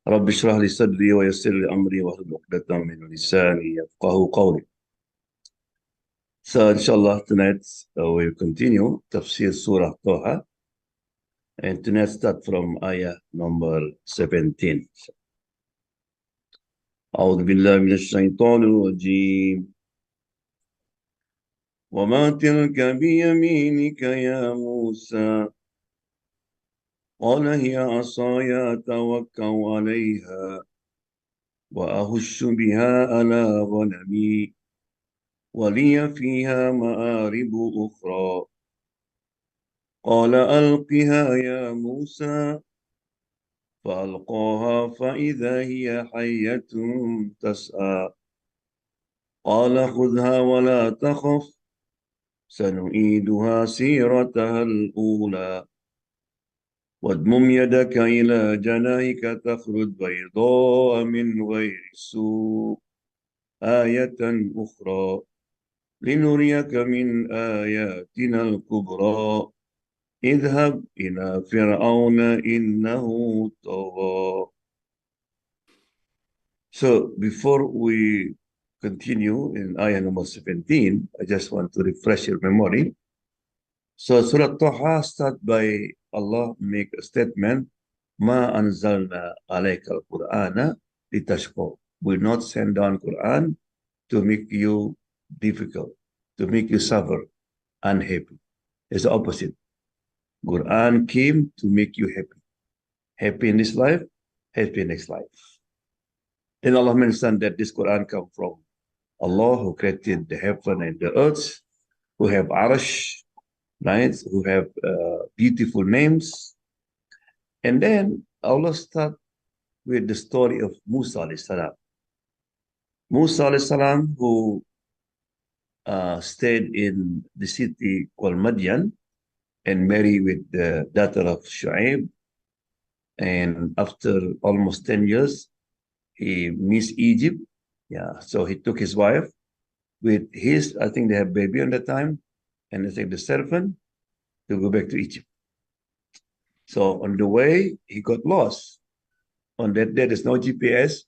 رب اشرح لي صدري ويسر لي أمري واحلل عقدة من لساني يفقهوا قولي. So inshallah tonight we'll continue Tafseer Surah Taha, and tonight start from ayah number 17. أعوذ بالله من الشيطان الرجيم. وما تلك بيمينك يا موسى قال هي عصاي أتوكأ عليها وأهش بها على غنمي ولي فيها مآرب أخرى قال ألقها يا موسى فألقاها فإذا هي حية تسعى قال خذها ولا تخف سنعيدها سيرتها الأولى واضمم يدك إلى جناحك تخرج بيضاء من غير سوء آية أخرى لنريك من آياتنا الكبرى اذهب إلى فرعون إنه طغى. So before we continue in ayah number 17, I just want to refresh your memory. So Surah Taha start by Allah make a statement, Ma anzalna alayka al-Qur'ana litashqa. Will not send down Quran to make you difficult, to make you suffer, unhappy. It's the opposite. Quran came to make you happy. Happy in this life, happy in next life. Then Allah mentioned that this Quran come from Allah who created the heaven and the earth, who have Arash, right? Who have beautiful names. And then Allah start with the story of Musa alayhi salam. Musa alayhi salam who stayed in the city called Madian and married with the daughter of Shu'aib. And after almost 10 years, he missed Egypt. Yeah, so he took his wife with his, I think they have baby on that time, and they take the servant to go back to Egypt. So on the way, he got lost. On that day, there's no GPS.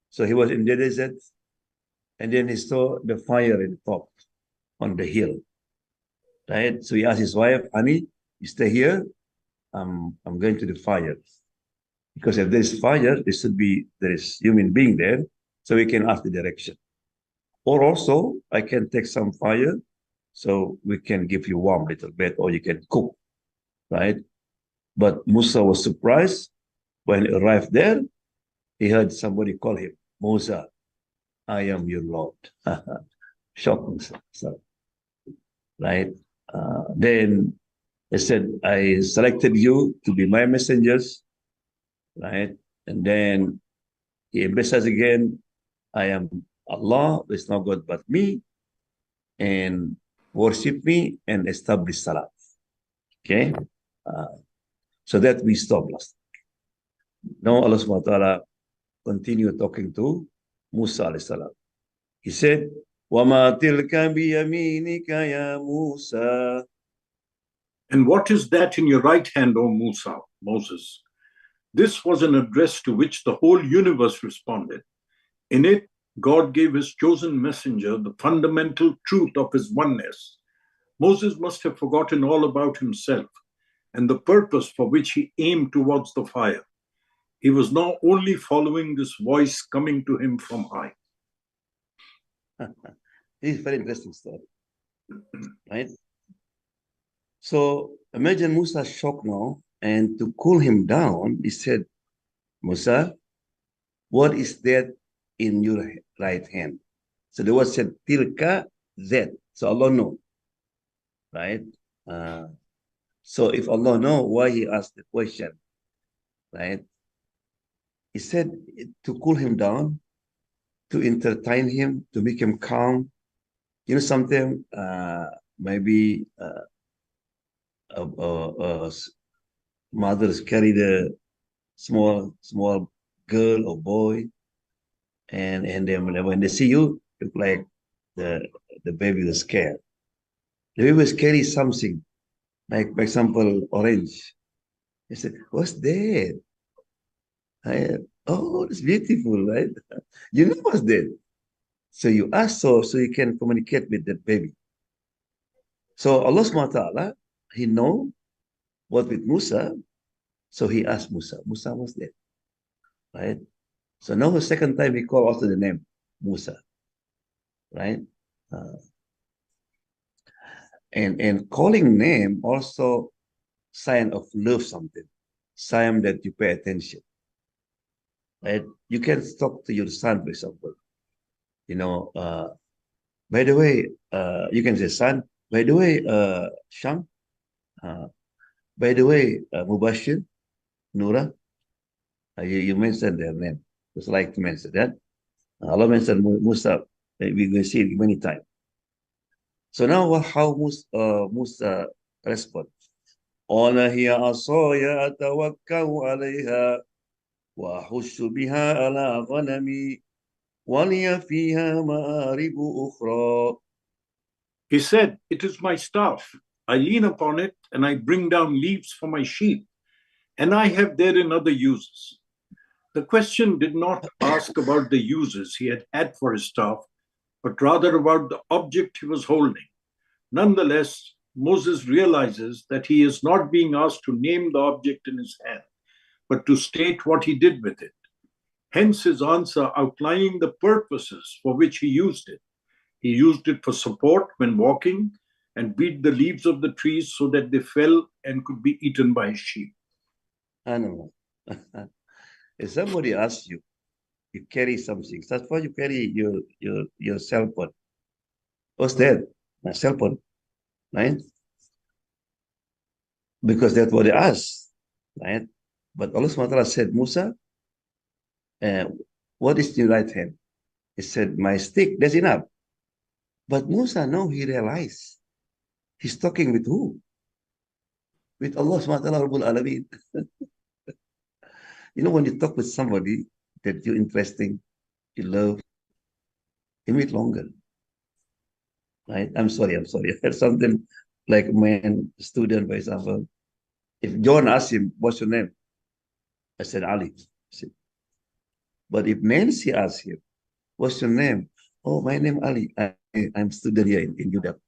So he was in the desert, and then he saw the fire in the top on the hill. Right? So he asked his wife, honey, you stay here. I'm going to the fire. Because if there's fire, there is human being there, so we can ask the direction. Or also, I can take some fire, so we can give you warm little bit, or you can cook, right? But Musa was surprised when he arrived there. He heard somebody call him, Musa, I am your Lord. Shocked Musa, right? Then he said, I selected you to be my messengers, right? And then he emphasized again, I am Allah, there's no God but me, and worship me and establish salat. Okay? So that we stopped last. Now Allah subhanahu wa ta'ala continued talking to Musa alayhi salam. He said, وَمَا تِلْكَ بِيَمِينِكَ يَا مُوسَى. And what is that in your right hand, O Musa, Moses? This was an address to which the whole universe responded. In it, God gave his chosen messenger the fundamental truth of his oneness. Moses must have forgotten all about himself and the purpose for which he aimed towards the fire. He was now only following this voice coming to him from high. This is a very interesting story, right? So imagine Musa's shock now, and to cool him down, he said, Musa, what is that in your right hand? So the word said, tilka, that. So Allah knows, right? So if Allah knows why he asked the question, right? He said to cool him down, to entertain him, to make him calm. You know, sometimes maybe mothers carry the small girl or boy, and then when they see you, look like the baby was scared. The baby was carry something, like for example, orange. He said, "What's that?" Oh, it's beautiful, right? You know what's there. So you ask so you can communicate with the baby. So Allah subhanahu wa ta'ala, he know what with Musa. So he asked Musa. Musa was there, right? So now the second time he called after the name Musa, right? Uh, and calling name also sign of love something, sign that you pay attention, right? You can talk to your son, for example. You know, by the way, you can say son. By the way, Sham. Uh, by the way, Mubashir, Nura. You mentioned their name. Just like to mention that. Allah mentioned Musa. We will see it many times. So now how Musa respond? قال هي عصاي أتوكل عليها وأحش بها على غنمي ولي فيها مآرب أخرى. He said, "It is my staff. I lean upon it and I bring down leaves for my sheep, and I have therein other uses." The question did not ask about the uses he had for his staff, but rather about the object he was holding. Nonetheless, Moses realizes that he is not being asked to name the object in his hand, but to state what he did with it. Hence his answer outlining the purposes for which he used it. He used it for support when walking and beat the leaves of the trees so that they fell and could be eaten by his sheep. I don't know. If somebody asks you, you carry something. That's why you carry your cell phone. What's that? My cell phone, right? Because that's what they asked, right? But Allah subhanahu wa ta'ala said, Musa, uh, what is your right hand? He said, my stick, that's enough. But Musa, no, he realized he's talking with who? With Allah subhanahu wa ta'ala, Rabbul Alameen. You know, when you talk with somebody that you're interesting, you love, you meet longer, right? I'm sorry. I had something like my student, for example. If John asked him, what's your name? I said, Ali. I said, but if Nancy asks him, what's your name? Oh, my name Ali. I'm student here in UDAP.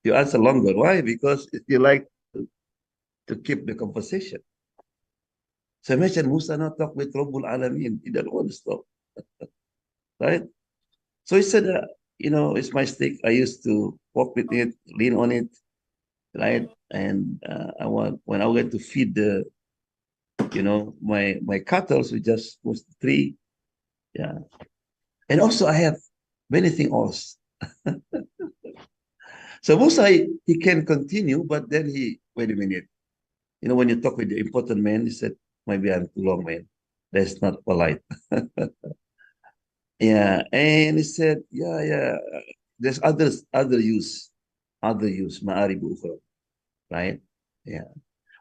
You answer longer. Why? Because you like to keep the conversation. So imagine Musa not talk with Rabbul Alameen. He doesn't want to stop, right? So he said, it's my stick. I used to walk with it, lean on it, right? And when I went to feed my cattle, we just was the tree. Yeah. And also I have many things else. So Musa, he can continue, but then wait a minute. When you talk with the important man, he said, maybe I'm too long, man. That's not polite. Yeah. And he said, yeah. There's other use, ma'arib ukhra, right? Yeah.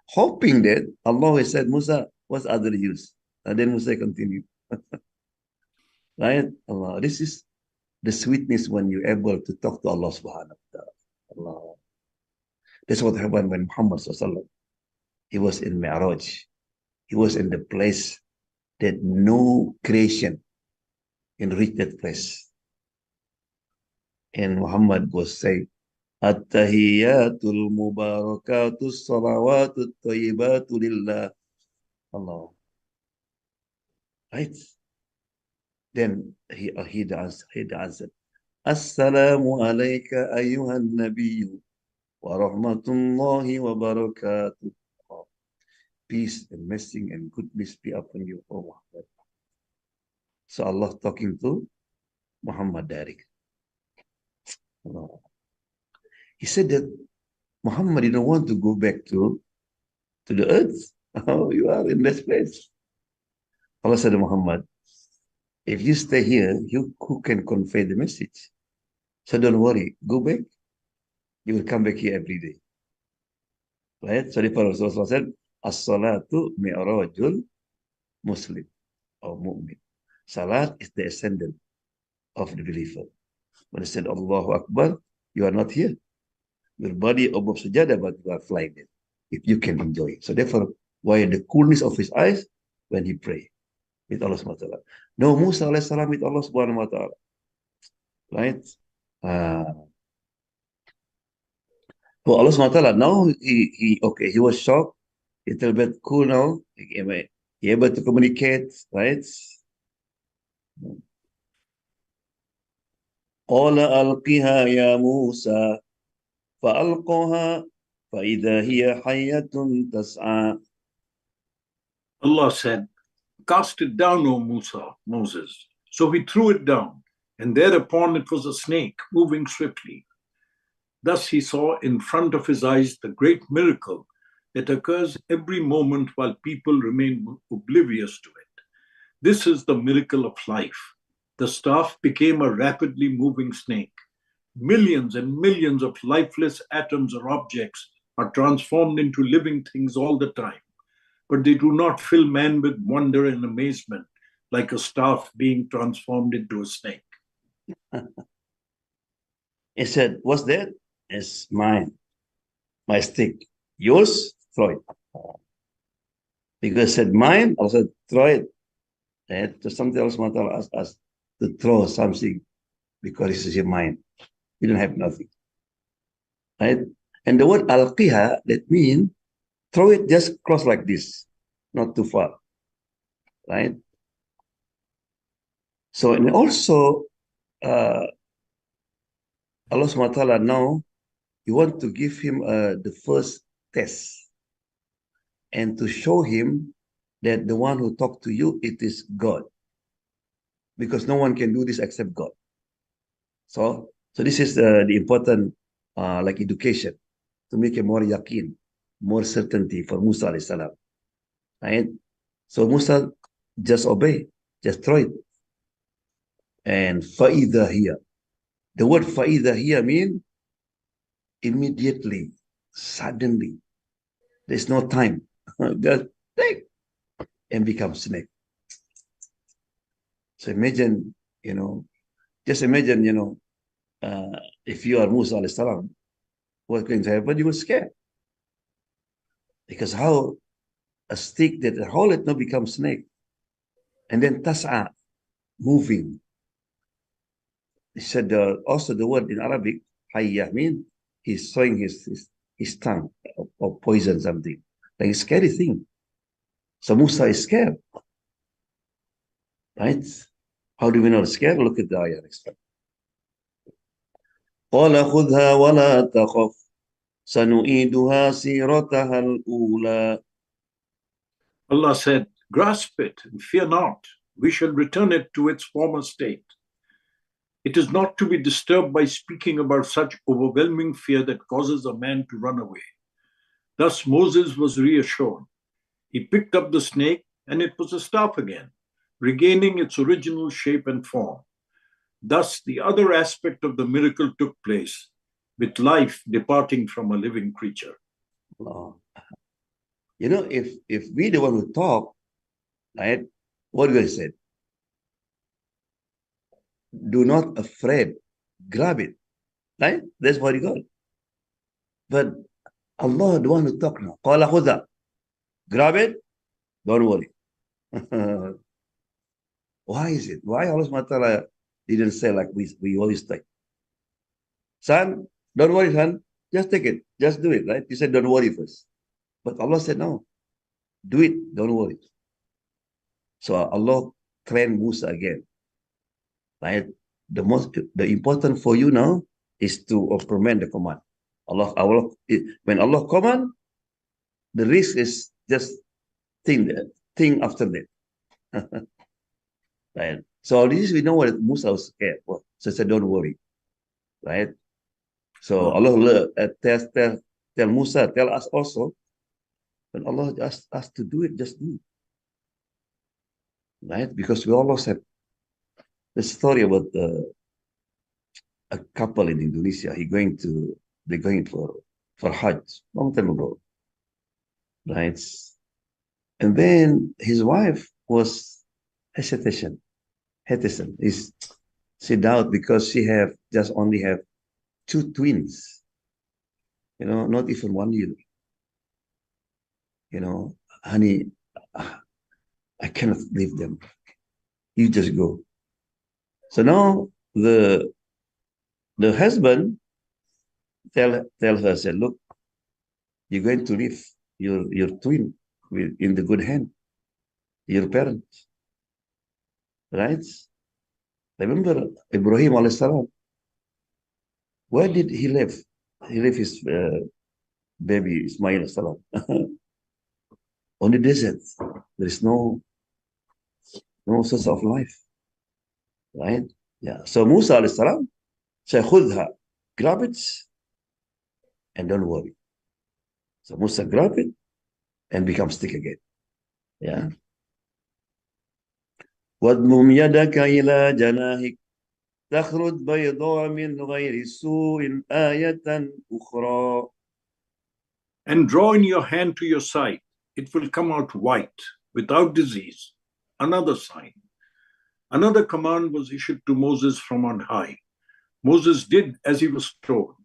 Hoping that Allah has said, Musa, what's other use? And then Musa continued, right? Allah. This is the sweetness when you're able to talk to Allah subhanahu wa ta'ala. Allah. That's what happened when Muhammad sallallahu he was in Mi'raj. He was in the place that no creation can reach that place. And Muhammad was saying, At-tahiyyatul mubarakatus salawatut tayyibatu lillah. Allah. Right? Then he answered, Assalamu alayka ayyuhan nabiyyu wa rahmatullahi wa barakatuh. Peace and blessing and goodness be upon you, O Muhammad. So Allah talking to Muhammad directly. He said that Muhammad didn't want to go back to the earth. Oh, you are in this place. Allah said to Muhammad, if you stay here, who can convey the message? So don't worry, go back. You will come back here every day. Right? So the Prophet said, As-salatu mi'rajul Muslim or mu'min. Salat is the ascendant of the believer. When he said, Allahu Akbar, you are not here. Your body above sujadah, but you are flying it. If you can enjoy it. So therefore, Why the coolness of his eyes when he pray with Allah subhanahu wa ta'ala. No, Musa alayhi salam with Allah subhanahu wa ta'ala. Right? So Allah subhanahu wa ta'ala, now he was shocked, a little bit cool now, he able to communicate, right? قال ألقها يا موسى فألقاها فإذا هي حية تسعى. Allah said, cast it down, O Moses. So he threw it down, and thereupon it was a snake moving swiftly. Thus he saw in front of his eyes the great miracle that occurs every moment while people remain oblivious to it. This is the miracle of life. The staff became a rapidly moving snake. Millions and millions of lifeless atoms or objects are transformed into living things all the time, but they do not fill man with wonder and amazement like a staff being transformed into a snake. He said, what's that? It's mine, my stick. Yours? Throw it. Because said mine, I said, throw it. And to something else, Matar asked us to throw something because this is your mind. You don't have nothing. Right? And the word alqiha, that means throw it just cross like this, not too far. Right? So, and also, Allah subhanahu wa ta'ala now, you want to give him the first test and to show him that the one who talked to you, it is God. Because no one can do this except God. So this is the important like education to make a more yaqeen, more certainty for Musa alayhi salam. Right? So Musa just obey, just throw it. And fa'idha here. The word fa'idha here means immediately, suddenly. There's no time. Just take and become snake. So imagine, just imagine, if you are Musa alayhi salam, what's going to happen? You will scare. Because how a stick that hold it now becomes snake. And then tas'a, moving. He said also the word in Arabic, hayya, mean he's showing his tongue or poison something. Like a scary thing. So Musa is scared. Right? How do we know scared? Look at the ayah next time. قال خذها ولا تخف سنعيدها سيرتها الأولى. Allah said, grasp it and fear not. We shall return it to its former state. It is not to be disturbed by speaking about such overwhelming fear that causes a man to run away. Thus Moses was reassured. He picked up the snake, and it was a staff again, regaining its original shape and form. Thus, the other aspect of the miracle took place, with life departing from a living creature. Oh. If we the one who talk, right, what do I say? Do not afraid, grab it, right? That's what he got. But Allah, the one who talk now, qala khudha, grab it, don't worry. Why is it? Why Allah subhanahu wa ta'ala didn't say like we always say? Son, don't worry, son. Just take it. Just do it, right? You said don't worry first. But Allah said no. Do it. Don't worry. So Allah trained Musa again. Right? The important for you now is to implement the command. When Allah command, the risk is just think after that. Right? So this we know what Musa was scared. Well, so he said, don't worry. Right? So Allah tell Musa, tell us also, when Allah asked us to do it, just do it. Right? Because we always have the story about a couple in Indonesia. They're going for Hajj long time ago. Right? And then his wife was hesitant. She doubt because she only have two twins. Not even 1 year. you know, honey, I cannot leave them. You just go. So now the husband tell her, said, look, you're going to leave your twin in the good hand, your parents, right? Remember Ibrahim alayhi salam. Where did he live? He left his baby Ismail alayhi salam on the desert. There is no source of life, right? Yeah. So Musa alayhi salam said, "Khudha, grab it and don't worry." So Musa grabbed it and become stick again. Yeah. وَاضْمُمْ يَدَكَ إِلَى جَنَاحِكَ تخرج بيضاء من غير سوء آية أخرى. And draw in your hand to your side. It will come out white, without disease. Another sign. Another command was issued to Moses from on high. Moses did as he was told.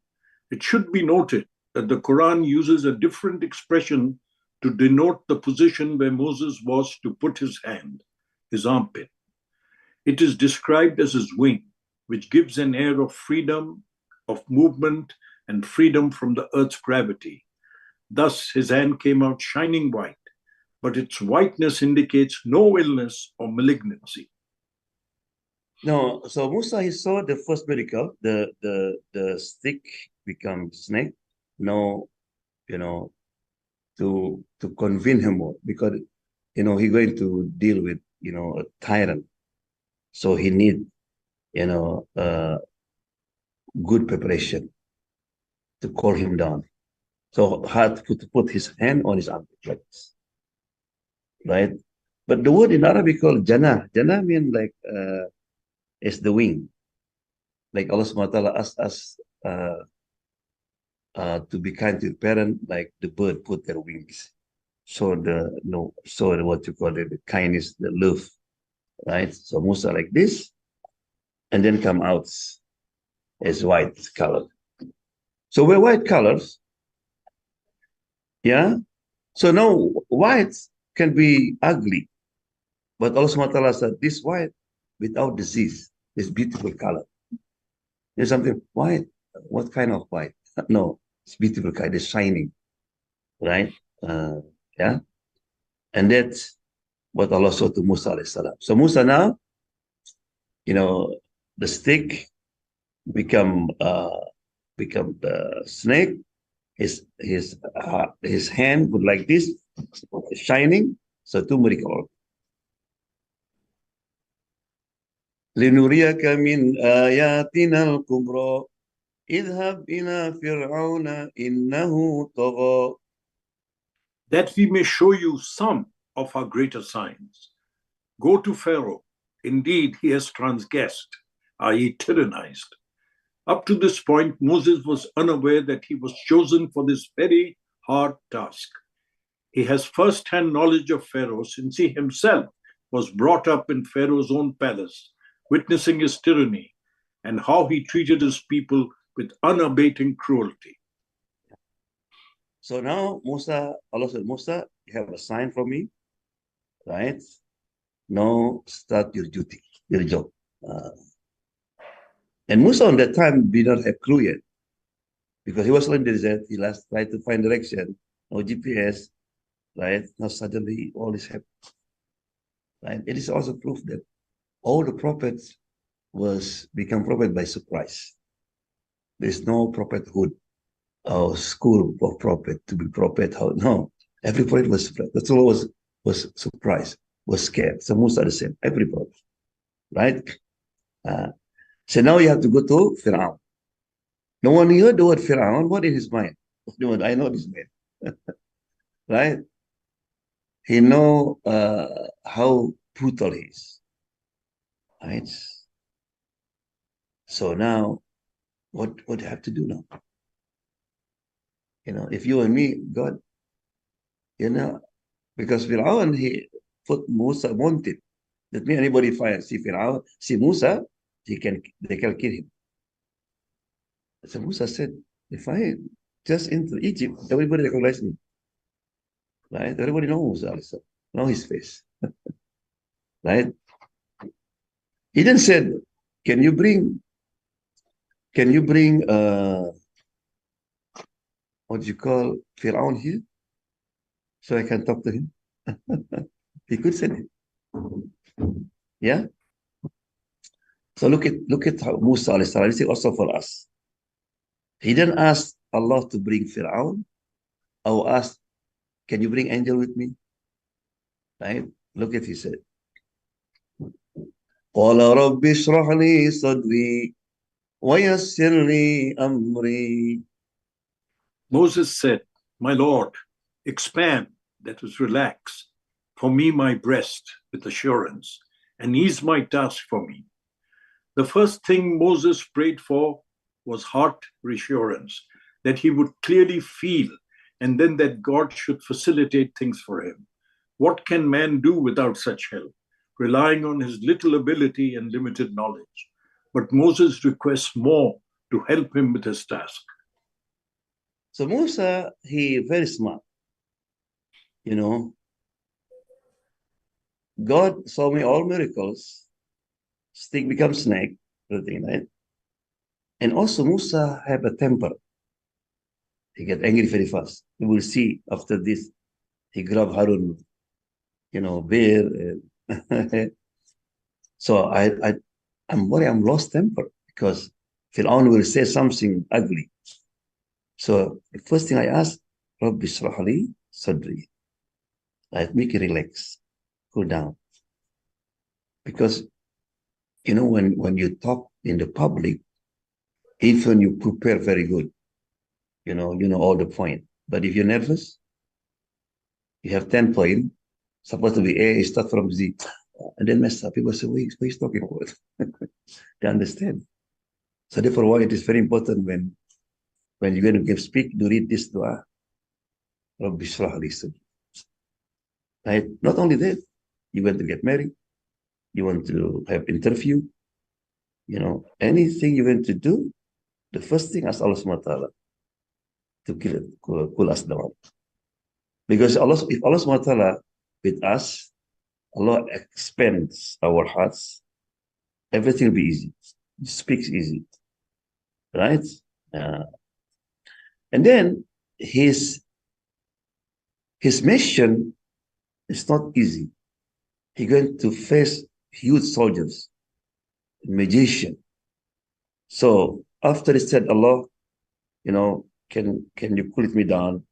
It should be noted that the Quran uses a different expression to denote the position where Moses was to put his hand, his armpit. It is described as his wing, which gives an air of freedom, of movement, and freedom from the earth's gravity. Thus, his hand came out shining white, but its whiteness indicates no illness or malignancy. No, so Musa, he saw the first miracle, the stick become snake. No, you know, to convince him more because he going to deal with a tyrant. So he need good preparation to call him down. So had to put his hand on his armpit like this, right? But the word in Arabic called jannah. Jannah means like it's the wing. Like Allah subhanahu wa ta'ala asked us to be kind to the parent, like the bird put their wings. So so what you call it, the kindness, the love, right? So Musa like this, and then come out as white color. So we're white colors, yeah. So now white can be ugly, but Allah subhanahu wa ta'ala said this white without disease, this beautiful color. There's something white. What kind of white? No, it's beautiful kind. It's shining, right? Yeah, and that's what Allah saw to Musa alayhi salam. So Musa now, the stick become become the snake. His hand would like this, shining. So two miracle. لنريك من آياتنا الكبرى اذهب إلى فرعون إنه طغى. That we may show you some of our greater signs. Go to Pharaoh. Indeed, he has transgressed, i.e., tyrannized. Up to this point, Moses was unaware that he was chosen for this very hard task. He has first-hand knowledge of Pharaoh since he himself was brought up in Pharaoh's own palace, witnessing his tyranny and how he treated his people with unabating cruelty. So now Allah said, Musa, you have a sign from me, right? Now start your duty, your job. And Musa on that time did not have clue yet because he was in the desert. He last tried to find direction, no GPS, right? Now suddenly all is happening, right? It is also proof that all the prophets was become prophet by surprise. There's no prophethood or school of prophet to be prophet. No, every prophet was surprised. That's all was surprised, was scared. So Musa the same, every prophet, right? So now you have to go to Fir'aun. No one heard the word Fir'aun. What in his mind? No, I know this man, right? He know how brutal he is, right? So now, what do you have to do now? If you and me, God, because Fir'aun, he put Musa wanted. That means anybody see Fir'aun, see Musa, they can kill him. So Musa said, if I just enter Egypt, everybody recognize me. right? Everybody knows Musa, know his face, right? He then said, "Can you bring? Can you bring? What do you call Firaun here, so I can talk to him?" He could send it. Yeah. So look at how Musa alayhi salam. This is also for us. He didn't ask Allah to bring Firaun, or ask, "Can you bring angel with me?" Right? Look at he said. قال رب اشرح لي صدري ويسر لي أمري. Moses said, "My Lord, expand, that is, relax, for me my breast with assurance, and ease my task for me." The first thing Moses prayed for was heart reassurance, that he would clearly feel, and then that God should facilitate things for him. What can man do without such help, relying on his little ability and limited knowledge? But Moses requests more to help him with his task. So Musa, he very smart. You know, God saw me all miracles. Stick becomes snake, everything, right? And also Musa have a temper. He get angry very fast. You will see after this, he grab Harun, bear. So I'm worried I'm lost temper because Fir'aun will say something ugly. So the first thing I ask, Rabbi Shrah li Sadri. Like make it relax, cool down. Because when you talk in the public, even you prepare very good, you know all the point. But if you're nervous, you have 10 point, supposed to be A, start from Z, and then mess up. People say, wait, what is talking about? They understand. So therefore, why it is very important when you're going to speak, to read this dua, Rabbi Shrah li Sadri. Right? Not only that, you want to get married, you want to have interview, anything you want to do, the first thing ask Allah subhanahu wa ta'ala to cool us down. Because if Allah subhanahu wa ta'ala with us, Allah expands our hearts, everything will be easy. He speaks easy. Right? Uh, and then his mission is not easy. He's going to face huge soldiers, magician. So after he said, Allah, can you cool me down,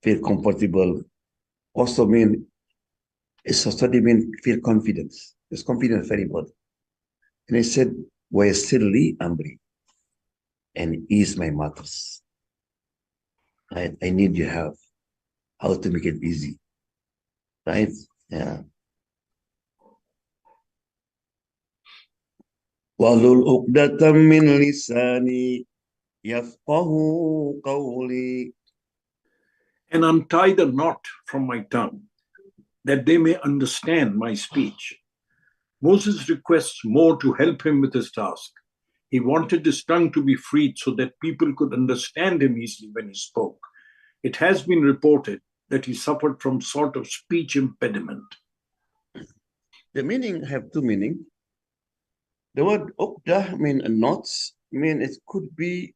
feel comfortable? Also mean it's also mean feel confidence. Because confidence is very important. And he said, وَيَسِّرْ amri, and ease my matters. I need your help. How to make it easy. Right? Yeah. وَلُلْ عُقْدَةً مِّن لِسَانِي يَفْقَهُ قَوْلِي. And untie the knot from my tongue, that they may understand my speech. Moses requests more to help him with his task. He wanted his tongue to be freed so that people could understand him easily when he spoke. It has been reported that he suffered from sort of speech impediment. The meaning have two meaning. The word uqdah mean knots, mean it could be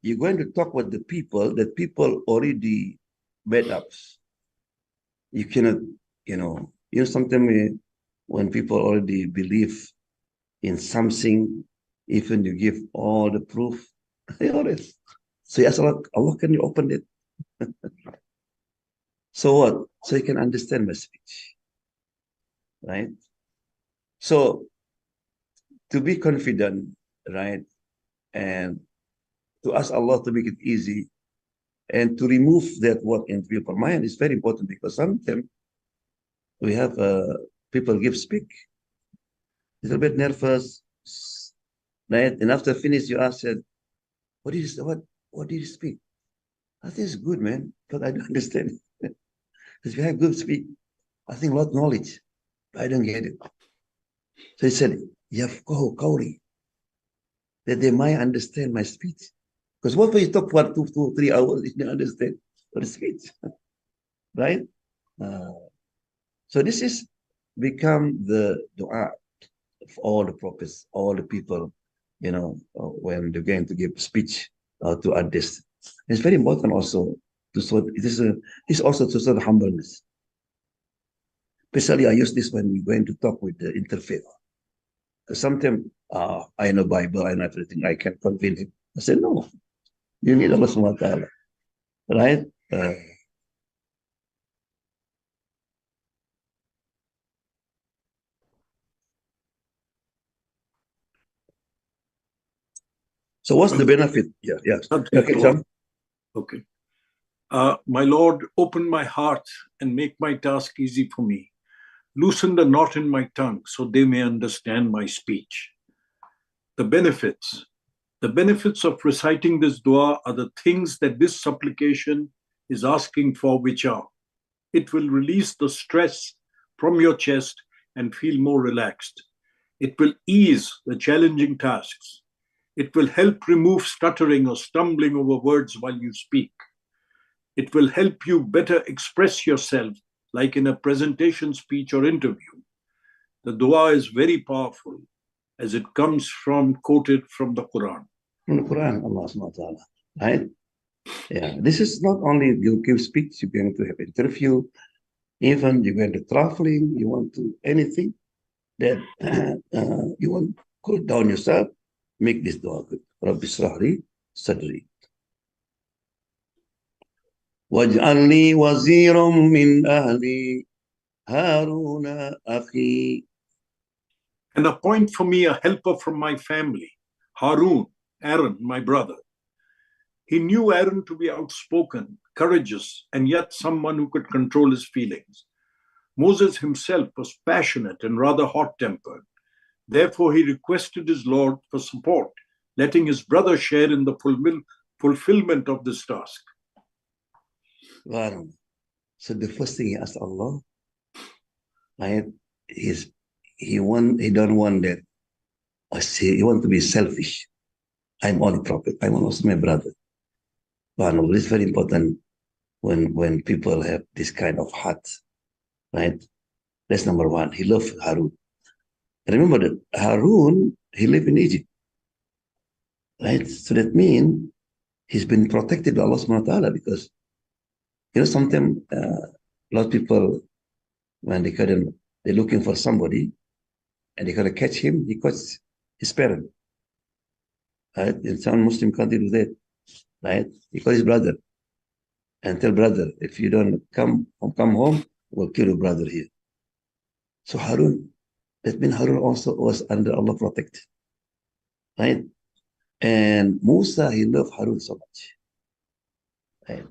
you're going to talk with the people that people already bad ups. You cannot, sometimes when people already believe in something, even you give all the proof, they already. So yes, Allah, can you open it? So what? So you can understand my speech, right? So to be confident, right, and to ask Allah to make it easy, and to remove that word in people's mind is very important because sometimes we have people give speak a little bit nervous, right? And after finish, you ask, what did you speak? I think it's good, man, but I don't understand. Because we have good speak, I think a lot of knowledge, but I don't get it. So he said, Yafqahu qawli, that they might understand my speech. Because what if you talk for 2, 3 hours, you don't understand what is speech? right? Uh, so this is become the dua of all the prophets, all the people, when they're going to give speech to address. It's very important also to show this also to show the humbleness. Especially, I use this when we're going to talk with the interfaith. Sometimes I know Bible, I know everything, I can convince him. I said, no, you need Allah subhanahu wa ta'ala, right? So what's the benefit? Yeah, yeah. Okay, Sam. Okay. My Lord, open my heart and make my task easy for me. Loosen the knot in my tongue so they may understand my speech. The benefits. The benefits of reciting this dua are the things that this supplication is asking for, which are: it will release the stress from your chest and feel more relaxed. It will ease the challenging tasks. It will help remove stuttering or stumbling over words while you speak. It will help you better express yourself, like in a presentation speech or interview. The dua is very powerful as it comes quoted from the Quran. From the Quran, Allah subhanahu wa ta'ala, right? Yeah, this is not only you give speech, you're going to have interview, even you're going to traveling, you want to anything that you want to cool down yourself, make this dua good. Rabbi Srahli Sadri. Waj'alni wazirum min ahli Haruna akhi. And appoint for me a helper from my family, Harun, Aaron, my brother. He knew Aaron to be outspoken, courageous, and yet someone who could control his feelings. Moses himself was passionate and rather hot-tempered. Therefore, he requested his Lord for support, letting his brother share in the fulfillment of this task. Wow. So the first thing he asked Allah, right, is he don't want that. He want to be selfish. I'm only prophet. I'm also my brother. Wow, it's very important when people have this kind of heart, right? That's number one. He loved Harun. Remember that Harun, he lived in Egypt, right? So that means he's been protected by Allah subhanahu wa ta'ala because, sometimes a lot of people, when they're looking for somebody and they gotta catch him, he catch his parent, right? In some Muslim country do that, right? He call his brother and tell brother, if you don't come home, we'll kill your brother here. So Harun, that means Harun also was under Allah protected, right? And Musa, he loved Harun so much, right?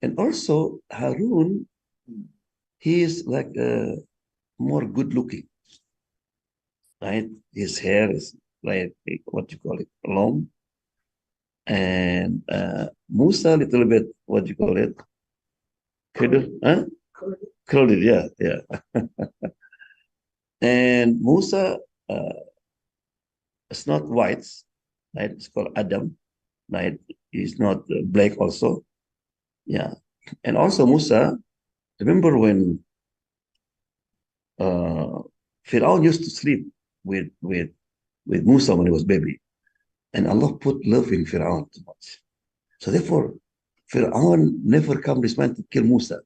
And also Harun, he is like more good looking, right? His hair is like what you call it, long, and Musa a little bit what you call it, curly, huh? Curly, yeah, yeah. And Musa, it's not white, right? It's called Adam, right? He's not black also, yeah. And also Musa, remember when uh, Pharaoh used to sleep with Musa when he was baby, and Allah put love in Pharaoh too much. So therefore, Pharaoh never come this man to kill Musa,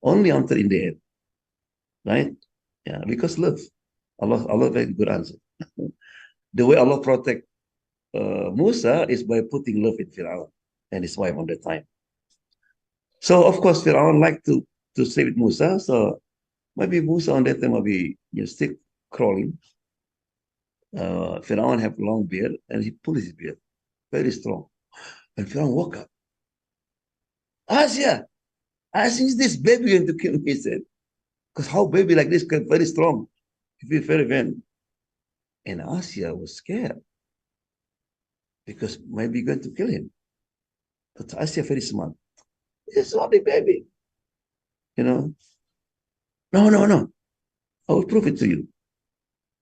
only until in the end, right? Yeah, because love. Allah very good answer. The way Allah protect Musa is by putting love in Pharaoh and his wife on that time. So of course, Pharaoh liked to stay with Musa. So maybe Musa on that time will be still crawling. Pharaoh have long beard and he pulled his beard very strong. And Pharaoh woke up. Asia, Asia, is this baby going to kill me? He said, because how baby like this can very strong. He feel very vain. And Asia was scared because maybe going to kill him. But Asia very smart. It's only baby. No, no, no. I will prove it to you.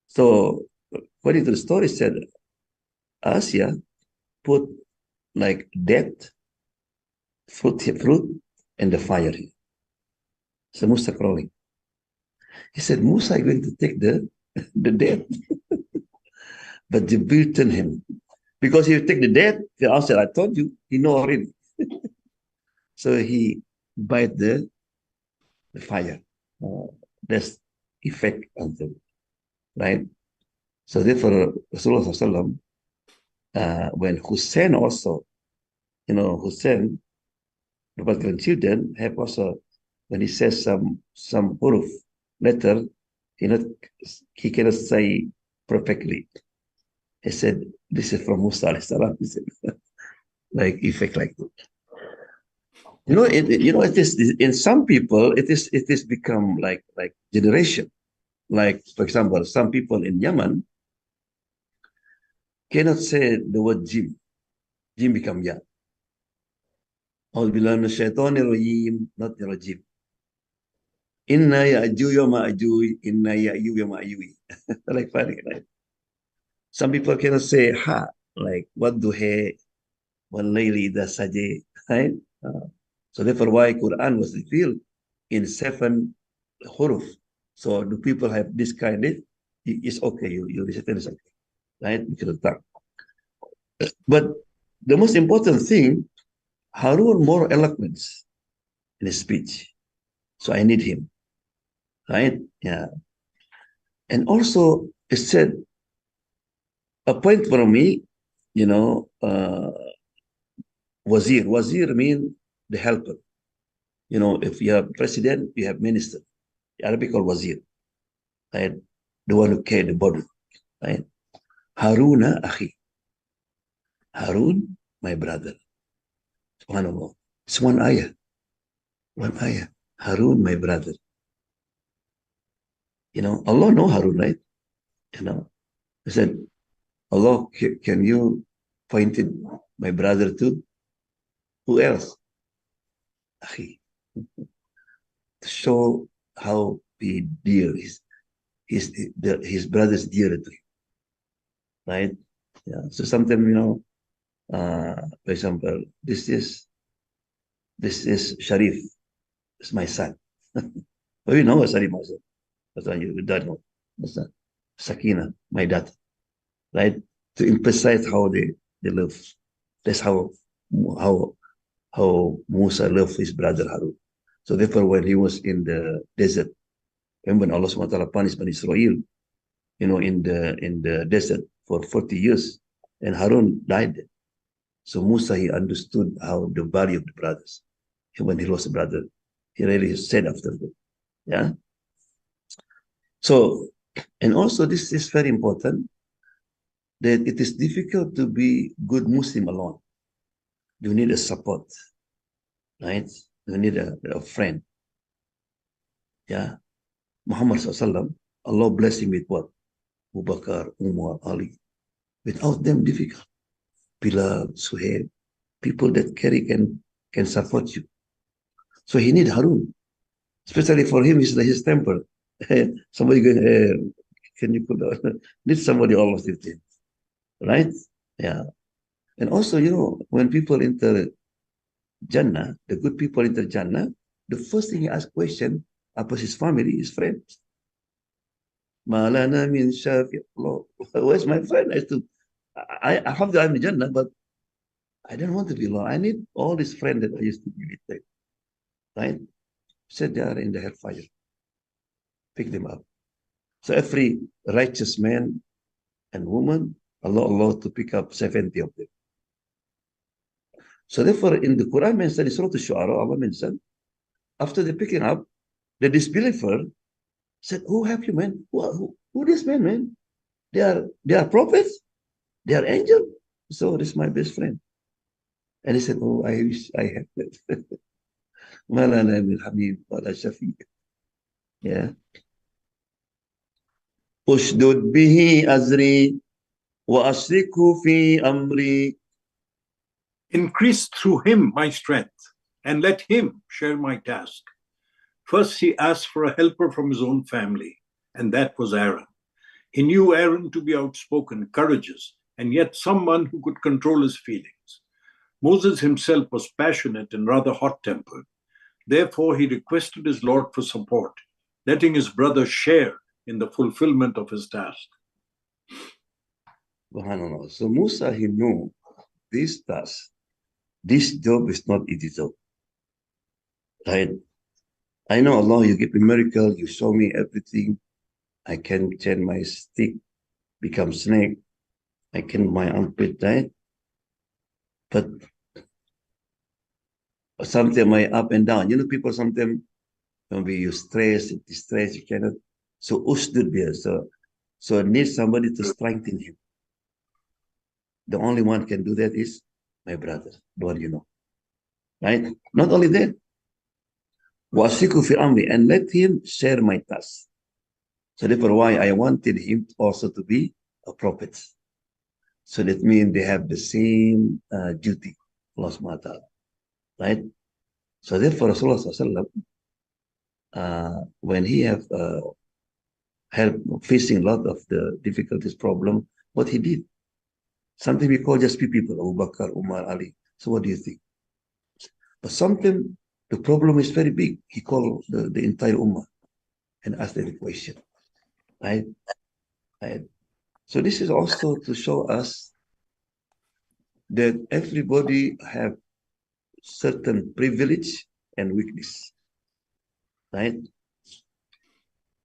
So according to the story said, Asia put like dead fruit and the fire here. So Musa crawling. He said, Musa is going to take the dead. But Jibril turned him. Because he take the dead, the answer, I told you, he know already. So he bite the fire. That's effect of the, right? So therefore, Rasulullah when Hussein also, Hussein, the grandchildren have also, when he says some huruf letter, he cannot say perfectly. He said, this is from Musa alayhi salam. He said, like effect like that. It is in some people it is become like generation. Like for example, some people in Yemen cannot say the word jinn. Jinn become ya. Not rajim. Inna ya'juj wa ma'juj, inna ya'juj wa ma'juj. Like funny, right? Some people cannot say ha, like what do he, one layli da saje, right? So therefore why Quran was revealed in 7 huruf. So do people have this kind of, it's okay, you recite it, okay, right? Because of that. But the most important thing, Harun more eloquence in his speech. So I need him, right? Yeah. And also it said, a point for me, wazir. Wazir means the helper. If you have president, you have minister. The Arabic called wazir, right? The one who carry the body, right? Haruna akhi. Harun, my brother. Subhanallah. It's one ayah. One ayah. Harun, my brother. Allah know Harun, right? He said, Allah, can you point it, my brother to who else? Akhi. To show how he dear his brother's dear to him, right? Yeah. So sometimes, for example, this is Sharif, it's my son. Well, you know what Sharif, my son. But you don't know. My son. Sakina, my daughter, right? To emphasize how they live. That's how how Musa loved his brother Harun. So therefore, when he was in the desert, and when Allah subhanahu wa ta'ala punished Bani Israel, in the desert for 40 years, and Harun died. So Musa, he understood how the value of the brothers. When he lost a brother, he really said after that. Yeah. So, and also this is very important, that it is difficult to be good Muslim alone. You need a support, right? You need a friend. Yeah. Muhammad Sallallahu, Allah bless him with what? Abu Bakr, Umar, Ali. Without them, difficult. Bilal, Suhaib, people that can support you. So he need Harun, especially for him, his temper. Somebody going, can you put down? Need somebody almost with him, right? Yeah. And also, when people enter Jannah, the good people enter Jannah, the first thing he asks question about his family, his friends. Malana min shafi. Where's my friend? I have the I'm in Jannah, but I don't want to be alone. I need all these friends that I used to be with, right? Said they are in the hellfire. Pick them up. So every righteous man and woman, Allah to pick up 70 of them. So therefore, in the Quran mentioned, in Surah Al-Shu'ara, Allah mentioned, after the picking up, the disbeliever said, who have you, man? Who this man? They are prophets? They are angels? So this is my best friend. And he said, oh, I wish I had that. Malana min hamim wala shafi. Yeah. Ushdud bihi azri wa asriku fi amri. Increase through him my strength, and let him share my task. First, he asked for a helper from his own family, and that was Aaron. He knew Aaron to be outspoken, courageous, and yet someone who could control his feelings. Moses himself was passionate and rather hot tempered. Therefore, he requested his Lord for support, letting his brother share in the fulfillment of his task. Subhanallah. So Musa, he knew this task, this job is not easy job. Right? I know Allah, you give me miracle, you show me everything. I can change my stick, become snake. I can my armpit, right? But sometimes I up and down. You know, people sometimes maybe you stress, distress, you cannot. So usdud there. So need somebody to strengthen him. The only one can do that is my brother, the one you know. Right? Not only that, wasiku fi amri, and let him share my task. So therefore why I wanted him also to be a prophet. So that means they have the same duty, Allah subhanahu wa ta'ala. Right? So therefore Rasulullah sallallahu when he have help facing a lot of the difficulties, problem, what he did. Something we call just few people, Abu Bakr, Umar, Ali. So what do you think? But sometimes the problem is very big. He called the entire Ummah and asked them the question. Right? Right? So this is also to show us that everybody have certain privilege and weakness. Right?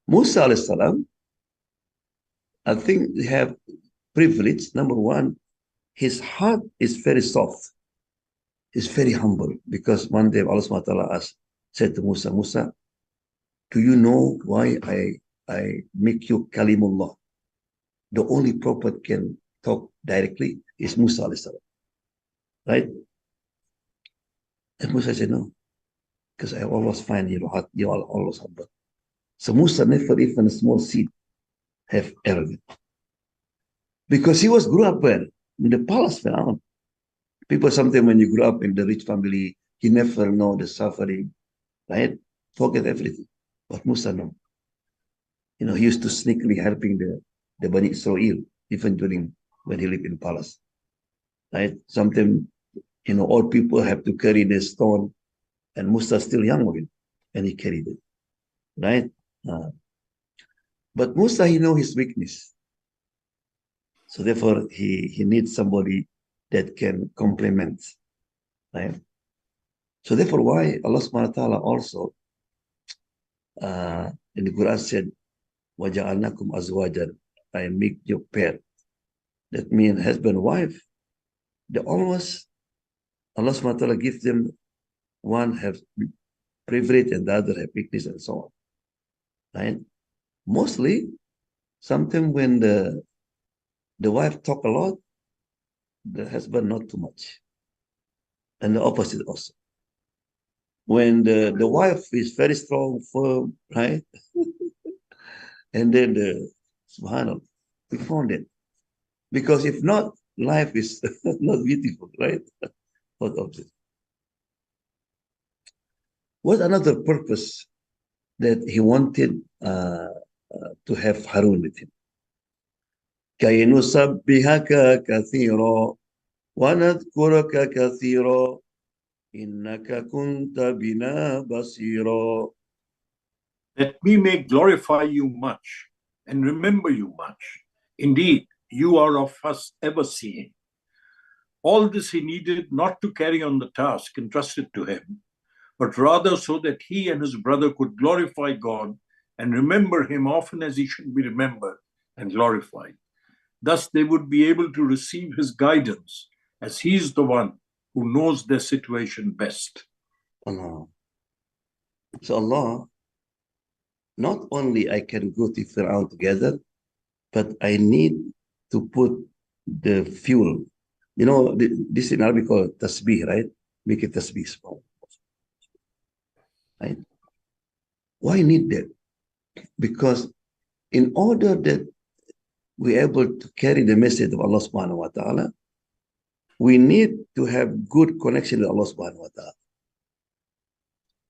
Musa alayhi salam, I think they have privilege. Number one, his heart is very soft. He's very humble because one day Allah subhanahu wa ta'ala said to Musa, Musa, do you know why I make you Kalimullah? The only prophet can talk directly is Musa alayhi salam. Right? And Musa said, no, because I always find your heart, you are always humble. So Musa never even a small seed have arrogance. Because he was grew up where? In the palace around. People sometimes when you grew up in the rich family, you never know the suffering, right? Forget everything. But Musa no. You know, he used to sneakily helping the Bani Israel, even during when he lived in palace. Right? Sometimes, you know, old people have to carry the stone, and Musa still young, and he carried it. Right? But Musa, he know his weakness. So therefore, he needs somebody that can complement. Right? So therefore, why Allah subhanahu wa ta'ala also in the Quran said, وَجَعَلْنَاكُمْ أَزْوَاجًا, I make your pair. That means husband, wife, they almost, Allah subhanahu wa ta'ala gives them, one have privilege and the other have weakness and so on. Right? Mostly, sometimes when the wife talk a lot, the husband not too much. And the opposite also. When the wife is very strong, firm, right? And then subhanAllah, we found it. Because if not, life is not beautiful, right? What opposite? What another purpose that he wanted to have Harun with him? كَيْ نُسَبِّحَكَ كَثِيرًا وَنَذْكُرَكَ كَثِيرًا إِنَّكَ كُنْتَ بِنَا بَصِيرًا. That we may glorify you much and remember you much. Indeed, you are of us ever seeing. All this he needed not to carry on the task entrusted to him, but rather so that he and his brother could glorify God and remember him often as he should be remembered and glorified. Thus, they would be able to receive his guidance, as he is the one who knows their situation best. Allah. So Allah, not only I can go to Fir'aun together, but I need to put the fuel. You know, this in Arabic called tasbih, right? Make it tasbih small. Right? Why need that? Because in order that we're able to carry the message of Allah subhanahu wa ta'ala, we need to have good connection with Allah subhanahu wa ta'ala.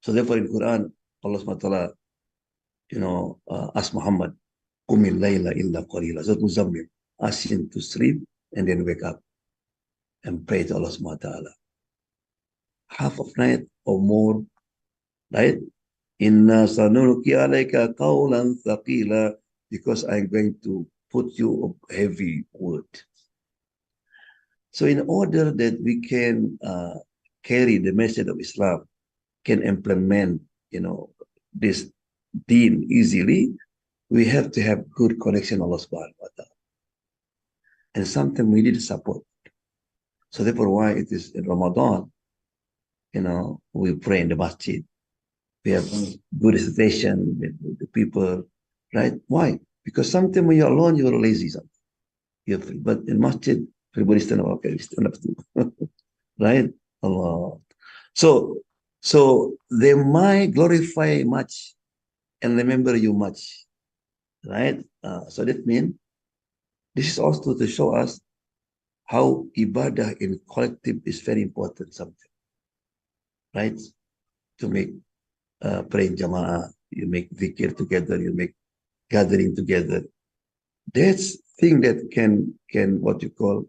So therefore in Quran, Allah subhanahu wa ta'ala, you know, ask Muhammad, Qumil layla illa qalila. So Muzammil, ask him to sleep and then wake up and pray to Allah subhanahu wa ta'ala. Half of night or more, right? Inna sanulqi alayka qawlan thaqila, because I'm going to put you a heavy word. So in order that we can carry the message of Islam, can implement, this deen easily, we have to have good connection with Allah subhanahu wa ta'ala. And sometimes we need support. So therefore why it is in Ramadan, we pray in the masjid. We have good recitation with the people, right? Why? Because sometimes when you're alone, you're lazy. But in masjid, everybody stand up. Okay, stand up too. Right? Allah. So they might glorify much and remember you much, right? So that means this is also to show us how ibadah in collective is very important something, right? To make praying jama'ah, you make dhikr together, you make gathering together. That's thing that can what you call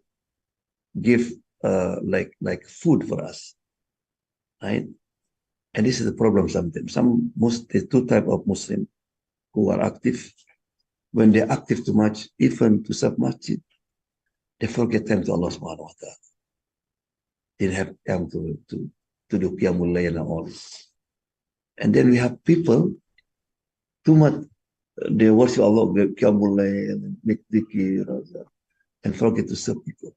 give like food for us, right? And this is the problem sometimes. There's two type of Muslim who are active. When they're active too much, even to serve masjid, they forget time to Allah subhanahu wa ta'ala. They have time to do qiyamul layl and all this. And then we have people too much, they worship Allah, qiyamul layl, and make dhikr, and forget to serve people.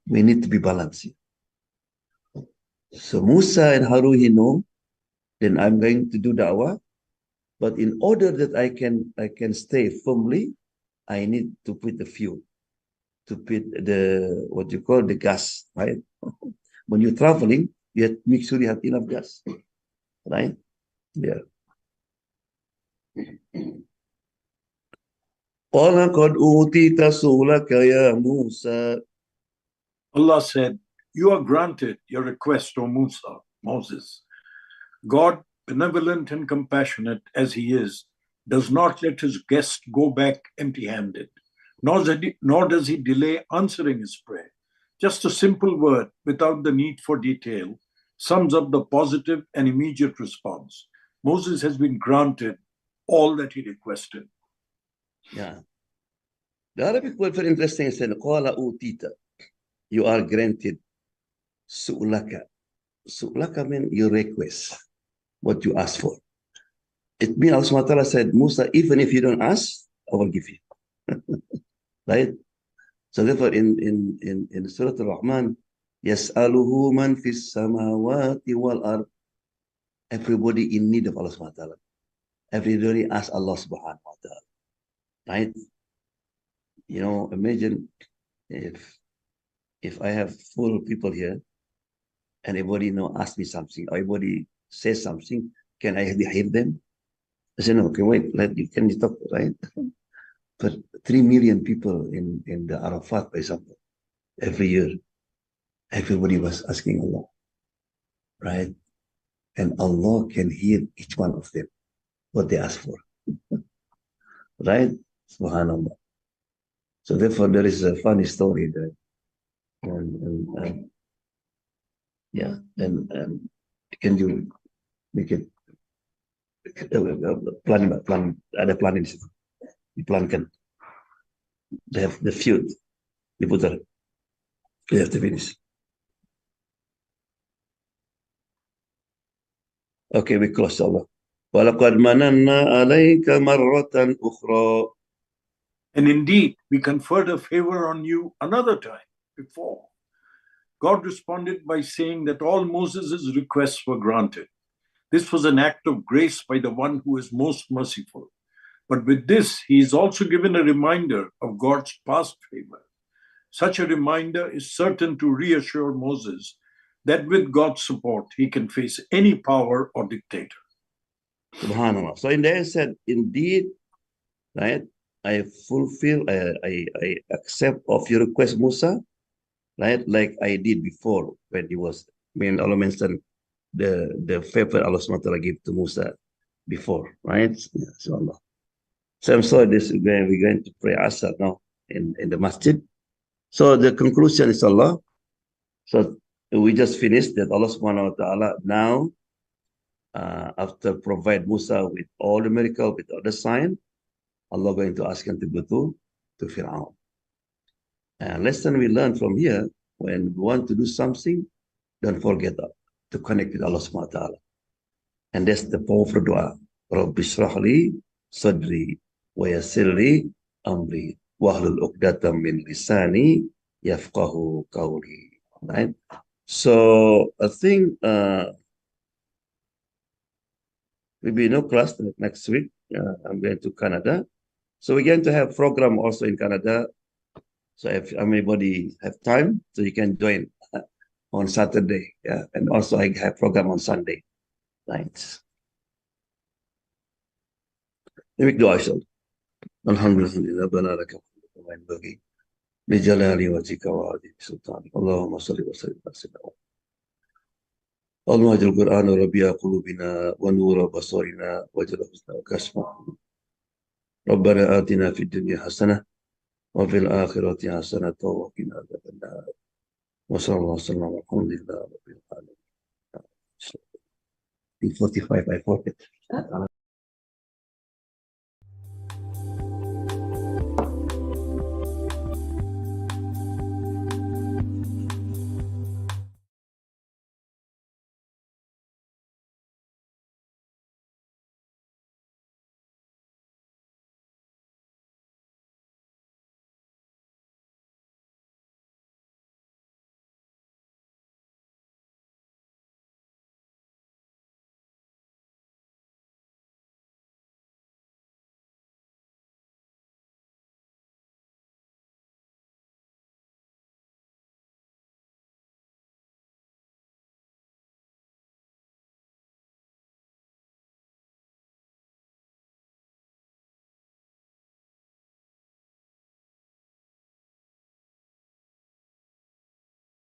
We need to be balanced here. So Musa and Harun, then I'm going to do da'wah. But in order that I can stay firmly, I need to put the fuel, to put the what you call the gas, right? When you're traveling, you have to make sure you have enough gas, right? Yeah. قال قد أوتيت سؤلك يا موسى. Allah said, "You are granted your request, O Moses. God, benevolent and compassionate as he is, does not let his guest go back empty-handed, nor does he delay answering his prayer. Just a simple word without the need for detail sums up the positive and immediate response. Moses has been granted all that he requested." Yeah. The Arabic word very interesting is قال أوتيت. You are granted su'laka. Su'laka means your request, what you ask for. It means Allah subhanahu wa ta'ala said, Musa, even if you don't ask, I will give you. Right? So therefore in Surah Al-Rahman, يَسْأَلُهُ مَنْ فِي السَّمَاوَاتِ وَالْأَرْضِ. Everybody in need of Allah subhanahu wa ta'ala. Everybody asks Allah subhanahu wa ta'ala. Right? Imagine if I have full people here, and everybody ask me something, or everybody says something, can I hear them? I say, no, okay, wait, can you talk, right? But 3 million people in the Arafat, for example, every year, everybody was asking Allah, right? And Allah can hear each one of them, what they ask for, right? Subhanallah. So therefore, there is a funny story there. Yeah, and can you make it ada plan di situ, diplankan. They have the feud diputar. You have to finish. Okay, we close Allah. وَلَقَدْ مَنَنَّا عَلَيْكَ مَرَّةً أُخْرَى. And indeed, we conferred a favor on you another time before. God responded by saying that all Moses' requests were granted. This was an act of grace by the one who is most merciful. But with this, he is also given a reminder of God's past favor. Such a reminder is certain to reassure Moses that with God's support, he can face any power or dictator. Subhanallah. So in there it said, indeed, right, I fulfill, I accept of your request, Musa, right, like I did before when he was, Allah mentioned the favor Allah subhanahu wa ta'ala gave to Musa before, right? Yeah, so Allah. So I'm sorry, we're going to pray Asr now in the masjid. So the conclusion is Allah. So we just finished that Allah subhanahu wa ta'ala now after provide Musa with all the miracle, with all the sign, Allah going to ask him to go to Fir'aun. And lesson we learn from here, when we want to do something, don't forget to connect with Allah subhanahu wa ta'ala. And that's the powerful dua. Rabbi shrah li sadri wa yassir li amri wahlul uqdatam min lisani yafqahu qawli. Right? So I think maybe no class next week. I'm going to Canada. So we're going to have program also in Canada. So if anybody have time, so you can join on Saturday. Yeah. And also I have program on Sunday nights. Make dua inshallah. Alhamdulillah, rabbana lakal hamdu kama yanbaghi li jalali wajhika wa azimi sultanik. Allahumma salli wa sallim ala sayyidina اللهم اجعل القرآن ربيع قلوبنا ونور بصرنا واجعل حسن وكشفا. ربنا آتنا في الدنيا حسنة وفي الآخرة حسنة وقنا عذاب النار. وصلى الله وسلم على الحمد لله رب العالمين. 45 I forget.